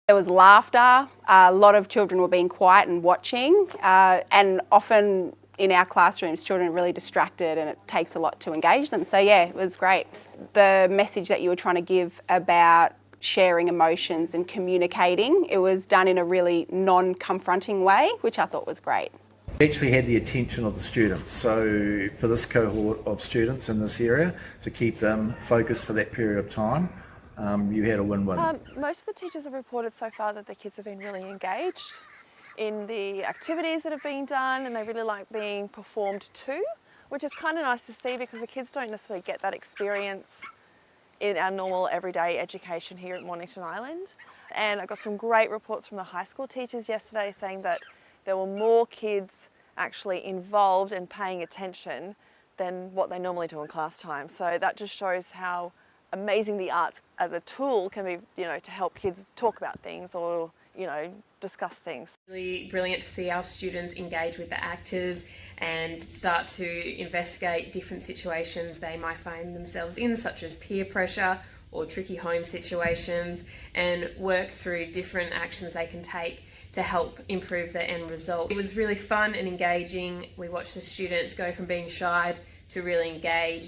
There was laughter, a lot of children were being quiet and watching, and often in our classrooms children are really distracted and it takes a lot to engage them. So yeah, it was great. The message that you were trying to give about sharing emotions and communicating, it was done in a really non-confronting way, which I thought was great. We actually had the attention of the students, so for this cohort of students in this area, to keep them focused for that period of time, you had a win-win. Most of the teachers have reported so far that their kids have been really engaged in the activities that have been done, and they really like being performed to, which is kind of nice to see because the kids don't necessarily get that experience in our normal everyday education here at Mornington Island. And I got some great reports from the high school teachers yesterday saying that there were more kids actually involved and paying attention than what they normally do in class time. So that just shows how amazing the arts as a tool can be, to help kids talk about things or, discuss things. Really brilliant to see our students engage with the actors and start to investigate different situations they might find themselves in, such as peer pressure or tricky home situations, and work through different actions they can take to help improve the end result. It was really fun and engaging. We watched the students go from being shy to really engaged.